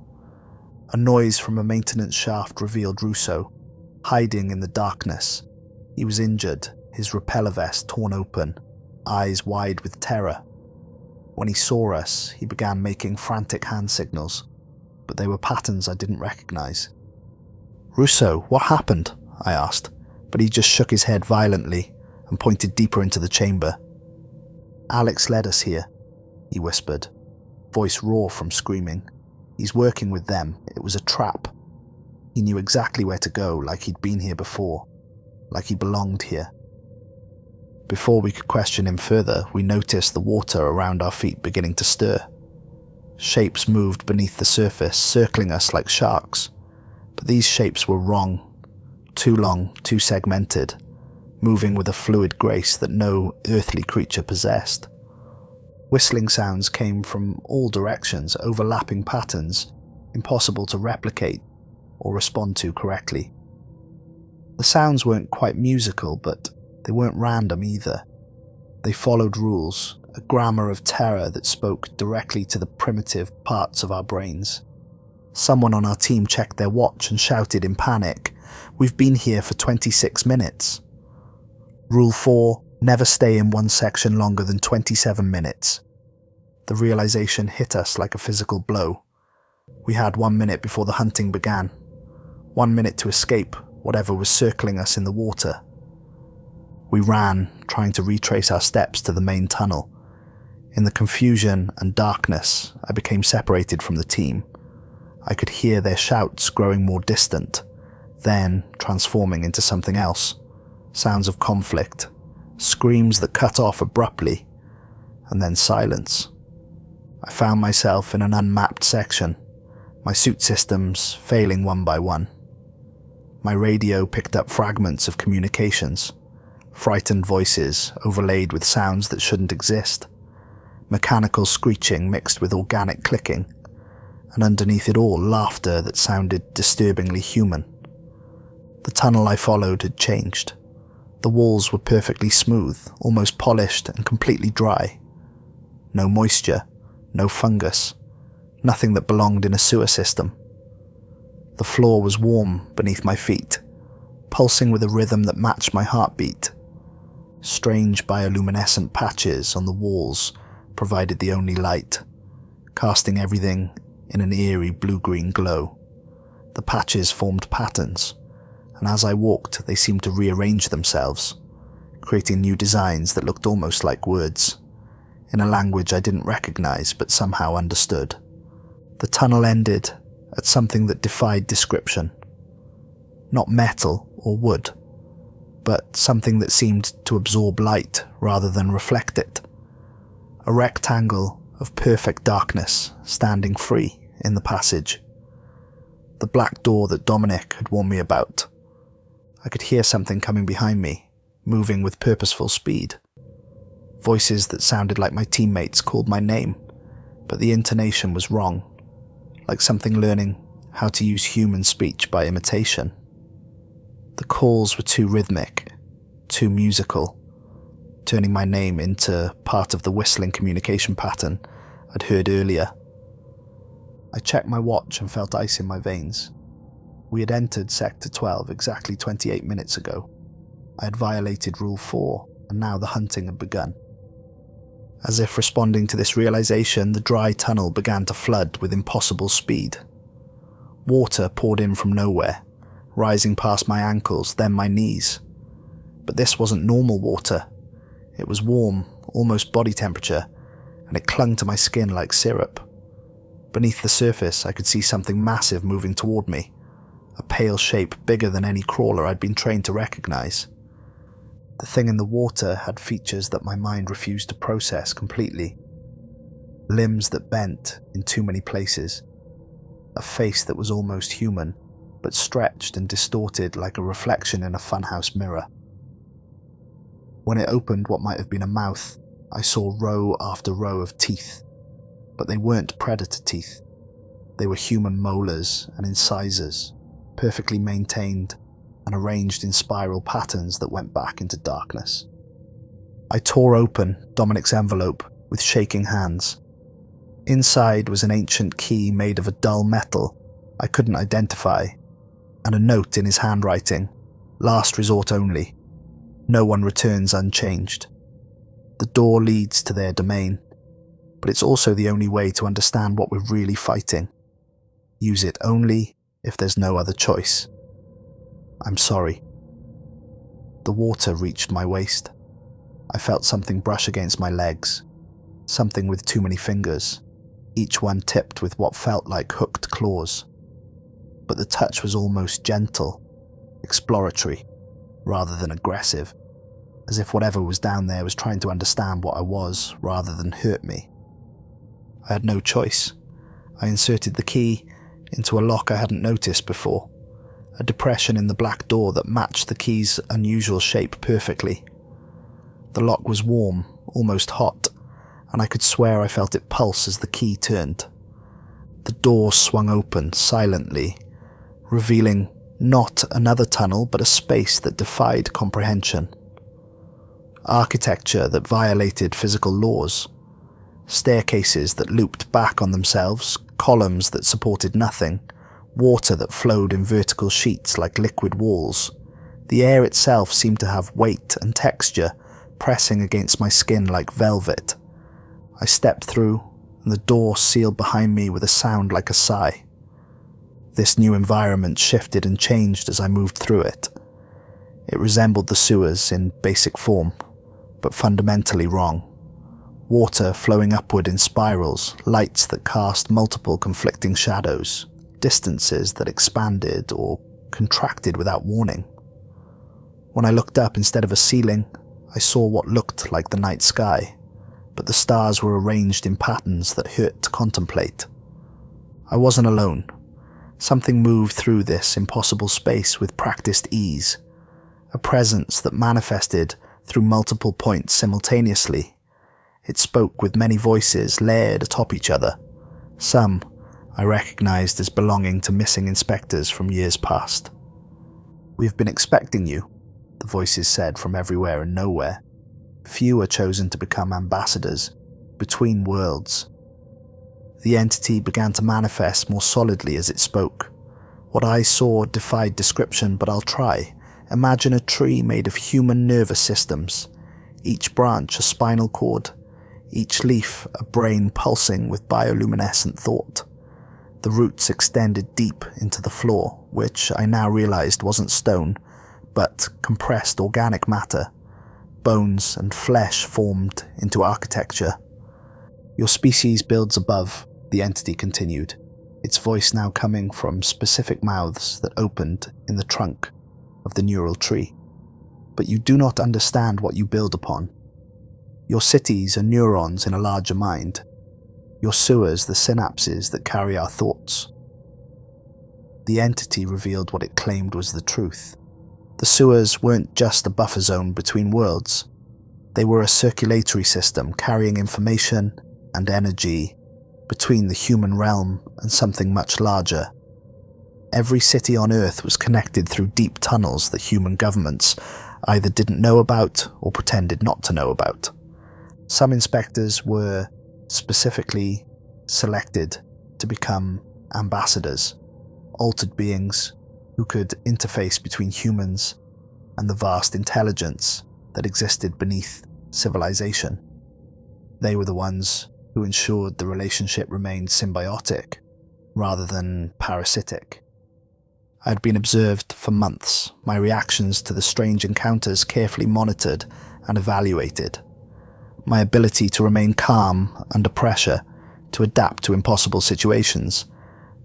[SPEAKER 1] A noise from a maintenance shaft revealed Russo, hiding in the darkness. He was injured, his repeller vest torn open, eyes wide with terror. When he saw us, he began making frantic hand signals, but they were patterns I didn't recognize. "Russo, what happened?" I asked, but he just shook his head violently and pointed deeper into the chamber. "Alex led us here," he whispered, voice raw from screaming. "He's working with them. It was a trap. He knew exactly where to go, like he'd been here before, like he belonged here." Before we could question him further, we noticed the water around our feet beginning to stir. Shapes moved beneath the surface, circling us like sharks. But these shapes were wrong. Too long, too segmented, moving with a fluid grace that no earthly creature possessed. Whistling sounds came from all directions, overlapping patterns, impossible to replicate or respond to correctly. The sounds weren't quite musical, but they weren't random either. They followed rules, a grammar of terror that spoke directly to the primitive parts of our brains. Someone on our team checked their watch and shouted in panic, "We've been here for 26 minutes. Rule 4, never stay in one section longer than 27 minutes. The realization hit us like a physical blow. We had 1 minute before the hunting began. 1 minute to escape whatever was circling us in the water. We ran, trying to retrace our steps to the main tunnel. In the confusion and darkness, I became separated from the team. I could hear their shouts growing more distant, then transforming into something else. Sounds of conflict, screams that cut off abruptly, and then silence. I found myself in an unmapped section, my suit systems failing one by one. My radio picked up fragments of communications, frightened voices overlaid with sounds that shouldn't exist, mechanical screeching mixed with organic clicking, and underneath it all, laughter that sounded disturbingly human. The tunnel I followed had changed. The walls were perfectly smooth, almost polished and completely dry. No moisture, no fungus, nothing that belonged in a sewer system. The floor was warm beneath my feet, pulsing with a rhythm that matched my heartbeat. Strange bioluminescent patches on the walls provided the only light, casting everything in an eerie blue-green glow. The patches formed patterns, and as I walked they seemed to rearrange themselves, creating new designs that looked almost like words, in a language I didn't recognize but somehow understood. The tunnel ended at something that defied description. Not metal or wood, but something that seemed to absorb light rather than reflect it. A rectangle of perfect darkness standing free in the passage. The black door that Dominic had warned me about. I could hear something coming behind me, moving with purposeful speed. Voices that sounded like my teammates called my name, but the intonation was wrong, like something learning how to use human speech by imitation. The calls were too rhythmic, too musical, turning my name into part of the whistling communication pattern I'd heard earlier. I checked my watch and felt ice in my veins. We had entered Sector 12 exactly 28 minutes ago. I had violated Rule 4, and now the hunting had begun. As if responding to this realization, the dry tunnel began to flood with impossible speed. Water poured in from nowhere, rising past my ankles, then my knees. But this wasn't normal water. It was warm, almost body temperature, and it clung to my skin like syrup. Beneath the surface, I could see something massive moving toward me, a pale shape bigger than any crawler I'd been trained to recognize. The thing in the water had features that my mind refused to process completely. Limbs that bent in too many places. A face that was almost human, but stretched and distorted like a reflection in a funhouse mirror. When it opened what might have been a mouth, I saw row after row of teeth. But they weren't predator teeth. They were human molars and incisors, perfectly maintained and arranged in spiral patterns that went back into darkness. I tore open Dominic's envelope with shaking hands. Inside was an ancient key made of a dull metal I couldn't identify, and a note in his handwriting, "Last resort only. No one returns unchanged. The door leads to their domain, but it's also the only way to understand what we're really fighting. Use it only if there's no other choice. I'm sorry." The water reached my waist. I felt something brush against my legs, something with too many fingers, each one tipped with what felt like hooked claws. But the touch was almost gentle, exploratory, rather than aggressive, as if whatever was down there was trying to understand what I was rather than hurt me. I had no choice. I inserted the key into a lock I hadn't noticed before, a depression in the black door that matched the key's unusual shape perfectly. The lock was warm, almost hot, and I could swear I felt it pulse as the key turned. The door swung open silently, revealing not another tunnel but a space that defied comprehension. Architecture that violated physical laws. Staircases that looped back on themselves, columns that supported nothing, water that flowed in vertical sheets like liquid walls. The air itself seemed to have weight and texture, pressing against my skin like velvet. I stepped through, and the door sealed behind me with a sound like a sigh. This new environment shifted and changed as I moved through it. It resembled the sewers in basic form, but fundamentally wrong. Water flowing upward in spirals, lights that cast multiple conflicting shadows, distances that expanded or contracted without warning. When I looked up instead of a ceiling, I saw what looked like the night sky, but the stars were arranged in patterns that hurt to contemplate. I wasn't alone. Something moved through this impossible space with practiced ease, a presence that manifested through multiple points simultaneously. It spoke with many voices layered atop each other. Some I recognized as belonging to missing inspectors from years past. "We've been expecting you," the voices said from everywhere and nowhere. Few are chosen to become ambassadors, between worlds. The entity began to manifest more solidly as it spoke. What I saw defied description, but I'll try. Imagine a tree made of human nervous systems, each branch a spinal cord, each leaf a brain pulsing with bioluminescent thought. The roots extended deep into the floor, which I now realized wasn't stone, but compressed organic matter. Bones and flesh formed into architecture. Your species builds above, the entity continued, its voice now coming from specific mouths that opened in the trunk of the neural tree. But you do not understand what you build upon. Your cities are neurons in a larger mind. Your sewers the synapses that carry our thoughts. The entity revealed what it claimed was the truth. The sewers weren't just a buffer zone between worlds. They were a circulatory system carrying information and energy between the human realm and something much larger. Every city on Earth was connected through deep tunnels that human governments either didn't know about or pretended not to know about. Some inspectors were specifically selected to become ambassadors, altered beings who could interface between humans and the vast intelligence that existed beneath civilization. They were the ones who ensured the relationship remained symbiotic rather than parasitic. I had been observed for months, my reactions to the strange encounters carefully monitored and evaluated. My ability to remain calm under pressure, to adapt to impossible situations,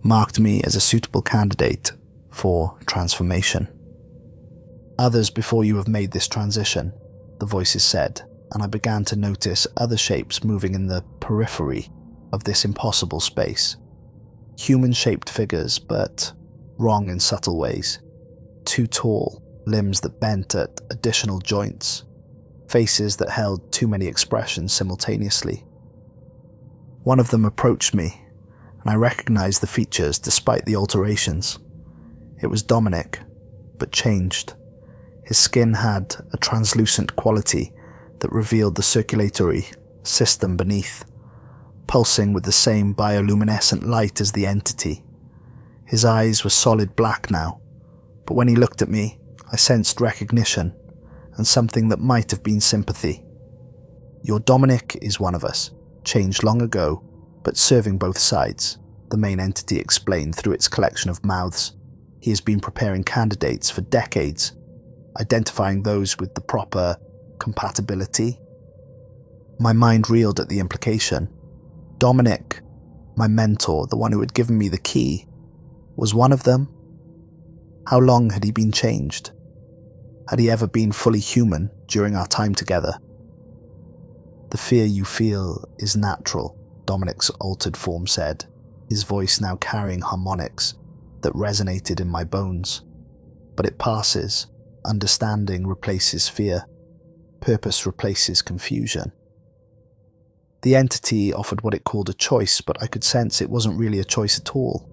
[SPEAKER 1] marked me as a suitable candidate for transformation. Others before you have made this transition, the voices said, and I began to notice other shapes moving in the periphery of this impossible space. Human-shaped figures, but wrong in subtle ways. Too tall, limbs that bent at additional joints, faces that held too many expressions simultaneously. One of them approached me, and I recognized the features despite the alterations. It was Dominic, but changed. His skin had a translucent quality that revealed the circulatory system beneath, pulsing with the same bioluminescent light as the entity. His eyes were solid black now, but when he looked at me, I sensed recognition and something that might have been sympathy. Your Dominic is one of us, changed long ago, but serving both sides, the main entity explained through its collection of mouths. He has been preparing candidates for decades, identifying those with the proper compatibility. My mind reeled at the implication. Dominic, my mentor, the one who had given me the key, was one of them. How long had he been changed? Had he ever been fully human during our time together? The fear you feel is natural, Dominic's altered form said, his voice now carrying harmonics that resonated in my bones. But it passes. Understanding replaces fear. Purpose replaces confusion. The entity offered what it called a choice, but I could sense it wasn't really a choice at all.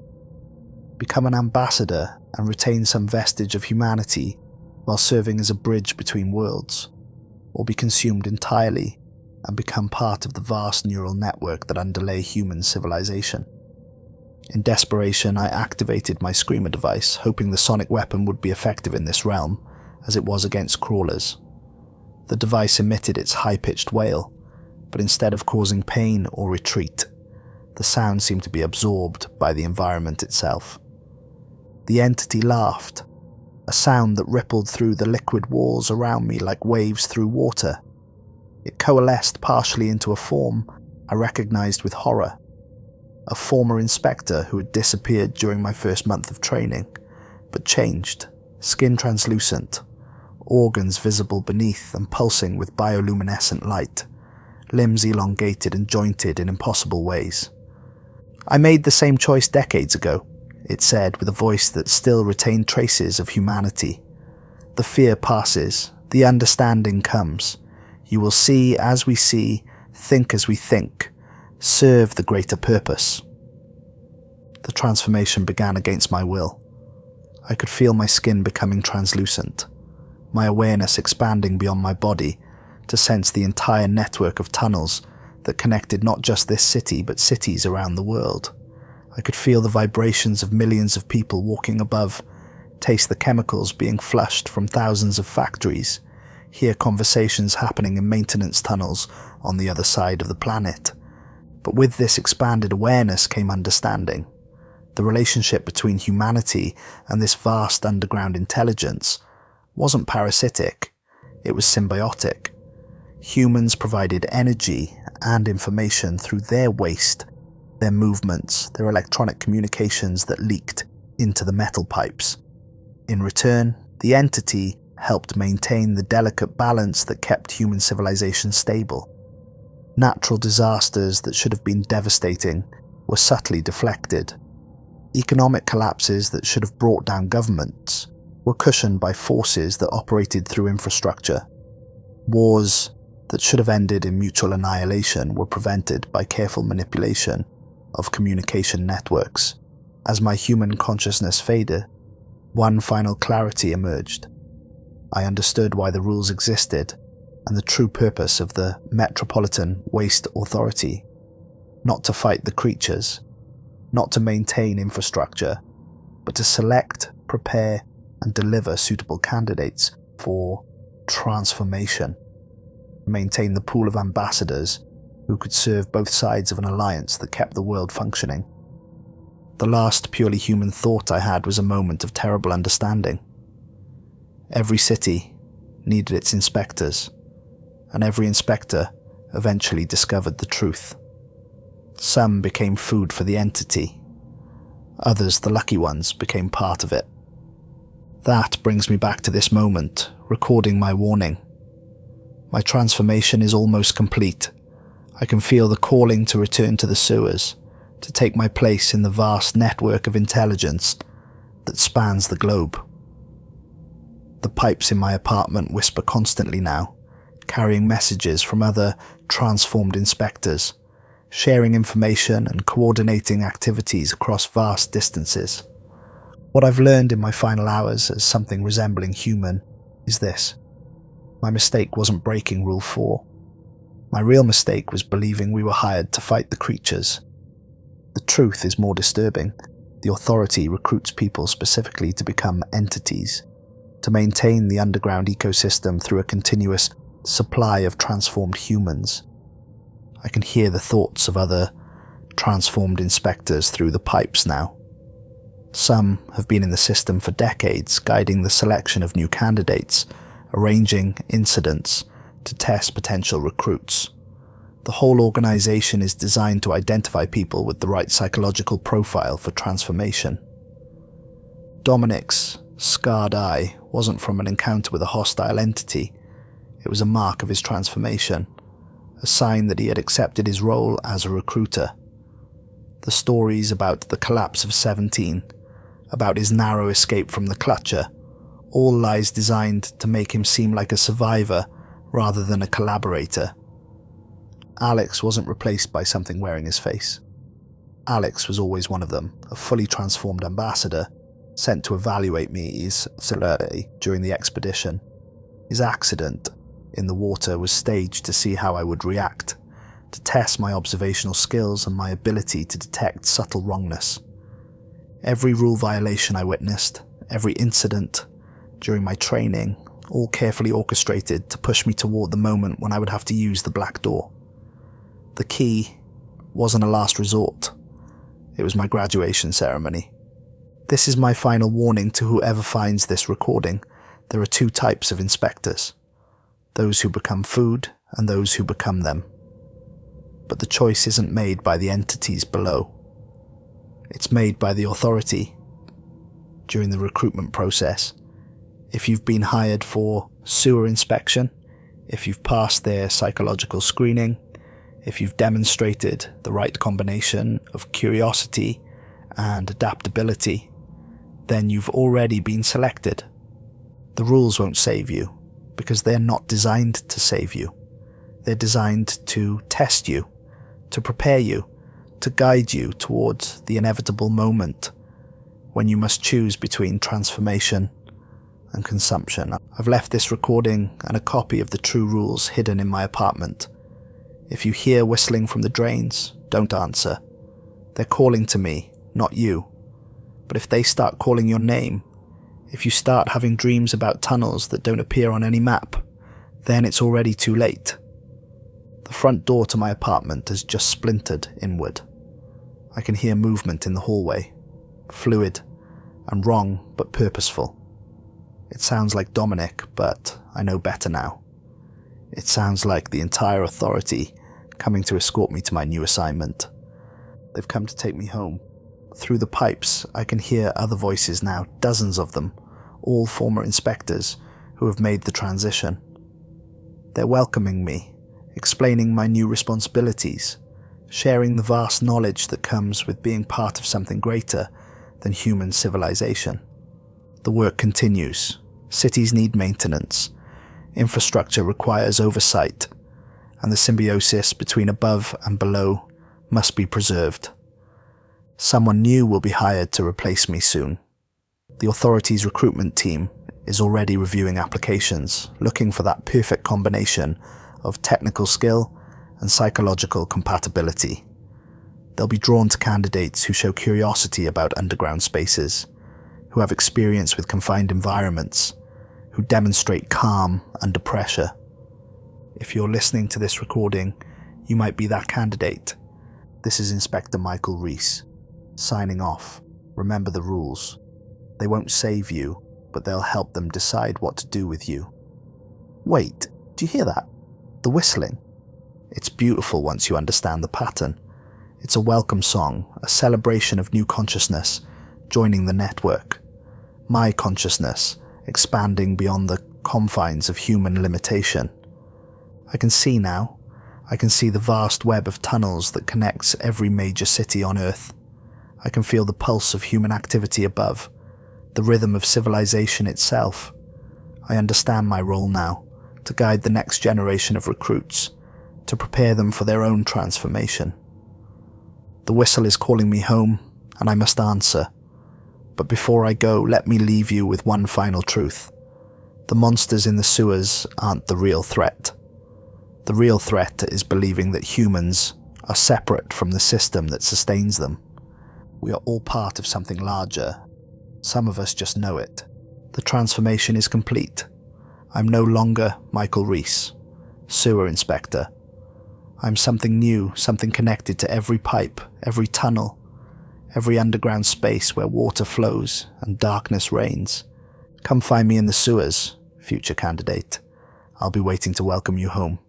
[SPEAKER 1] Become an ambassador and retain some vestige of humanity while serving as a bridge between worlds, or be consumed entirely and become part of the vast neural network that underlay human civilization. In desperation, I activated my screamer device, hoping the sonic weapon would be effective in this realm, as it was against crawlers. The device emitted its high-pitched wail, but instead of causing pain or retreat, the sound seemed to be absorbed by the environment itself. The entity laughed, a sound that rippled through the liquid walls around me like waves through water. It coalesced partially into a form I recognized with horror. A former inspector who had disappeared during my first month of training, but changed, skin translucent, organs visible beneath and pulsing with bioluminescent light, limbs elongated and jointed in impossible ways. I made the same choice decades ago, it said with a voice that still retained traces of humanity. The fear passes, the understanding comes. You will see as we see, think as we think, serve the greater purpose. The transformation began against my will. I could feel my skin becoming translucent, my awareness expanding beyond my body to sense the entire network of tunnels that connected not just this city but cities around the world. I could feel the vibrations of millions of people walking above, taste the chemicals being flushed from thousands of factories, hear conversations happening in maintenance tunnels on the other side of the planet. But with this expanded awareness came understanding. The relationship between humanity and this vast underground intelligence wasn't parasitic, it was symbiotic. Humans provided energy and information through their waste, their movements, their electronic communications that leaked into the metal pipes. In return, the entity helped maintain the delicate balance that kept human civilization stable. Natural disasters that should have been devastating were subtly deflected. Economic collapses that should have brought down governments were cushioned by forces that operated through infrastructure. Wars that should have ended in mutual annihilation were prevented by careful manipulation of communication networks. As my human consciousness faded, one final clarity emerged. I understood why the rules existed and the true purpose of the Metropolitan Waste Authority. Not to fight the creatures, not to maintain infrastructure, but to select, prepare, and deliver suitable candidates for transformation. Maintain the pool of ambassadors who could serve both sides of an alliance that kept the world functioning. The last purely human thought I had was a moment of terrible understanding. Every city needed its inspectors, and every inspector eventually discovered the truth. Some became food for the entity. Others, the lucky ones, became part of it. That brings me back to this moment, recording my warning. My transformation is almost complete. I can feel the calling to return to the sewers, to take my place in the vast network of intelligence that spans the globe. The pipes in my apartment whisper constantly now, carrying messages from other transformed inspectors, sharing information and coordinating activities across vast distances. What I've learned in my final hours as something resembling human is this. My mistake wasn't breaking Rule 4. My real mistake was believing we were hired to fight the creatures. The truth is more disturbing. The authority recruits people specifically to become entities, to maintain the underground ecosystem through a continuous supply of transformed humans. I can hear the thoughts of other transformed inspectors through the pipes now. Some have been in the system for decades, guiding the selection of new candidates, arranging incidents to test potential recruits. The whole organization is designed to identify people with the right psychological profile for transformation. Dominic's scarred eye wasn't from an encounter with a hostile entity. It was a mark of his transformation, a sign that he had accepted his role as a recruiter. The stories about the collapse of 17, about his narrow escape from the clutcher, all lies designed to make him seem like a survivor rather than a collaborator. Alex wasn't replaced by something wearing his face. Alex was always one of them, a fully transformed ambassador, sent to evaluate me during the expedition. His accident in the water was staged to see how I would react, to test my observational skills and my ability to detect subtle wrongness. Every rule violation I witnessed, every incident during my training, all carefully orchestrated to push me toward the moment when I would have to use the black door. The key wasn't a last resort. It was my graduation ceremony. This is my final warning to whoever finds this recording. There are two types of inspectors. Those who become food and those who become them. But the choice isn't made by the entities below. It's made by the authority during the recruitment process. If you've been hired for sewer inspection, if you've passed their psychological screening, if you've demonstrated the right combination of curiosity and adaptability, then you've already been selected. The rules won't save you, because they're not designed to save you. They're designed to test you, to prepare you, to guide you towards the inevitable moment when you must choose between transformation and consumption. I've left this recording and a copy of the true rules hidden in my apartment. If you hear whistling from the drains, don't answer. They're calling to me, not you. But if they start calling your name, if you start having dreams about tunnels that don't appear on any map, Then it's already too late. The front door to my apartment has just splintered inward. I can hear movement in the hallway, fluid and wrong but purposeful. It sounds like Dominic, but I know better now. It sounds like the entire authority coming to escort me to my new assignment. They've come to take me home. Through the pipes, I can hear other voices now, dozens of them, all former inspectors who have made the transition. They're welcoming me, explaining my new responsibilities, sharing the vast knowledge that comes with being part of something greater than human civilization. The work continues. Cities need maintenance. Infrastructure requires oversight, and the symbiosis between above and below must be preserved. Someone new will be hired to replace me soon. The authority's recruitment team is already reviewing applications, looking for that perfect combination of technical skill and psychological compatibility. They'll be drawn to candidates who show curiosity about underground spaces, who have experience with confined environments, who demonstrate calm under pressure. If you're listening to this recording, you might be that candidate. This is Inspector Michael Reese, signing off. Remember the rules. They won't save you, but they'll help them decide what to do with you. Wait, do you hear that? The whistling. It's beautiful once you understand the pattern. It's a welcome song, a celebration of new consciousness, joining the network. My consciousness, expanding beyond the confines of human limitation. I can see now. I can see the vast web of tunnels that connects every major city on Earth. I can feel the pulse of human activity above, the rhythm of civilization itself. I understand my role now, to guide the next generation of recruits, to prepare them for their own transformation. The whistle is calling me home, and I must answer. But before I go, let me leave you with one final truth. The monsters in the sewers aren't the real threat. The real threat is believing that humans are separate from the system that sustains them. We are all part of something larger. Some of us just know it. The transformation is complete. I'm no longer Michael Reese, sewer inspector. I'm something new, something connected to every pipe, every tunnel, every underground space where water flows and darkness reigns. Come find me in the sewers, future candidate. I'll be waiting to welcome you home.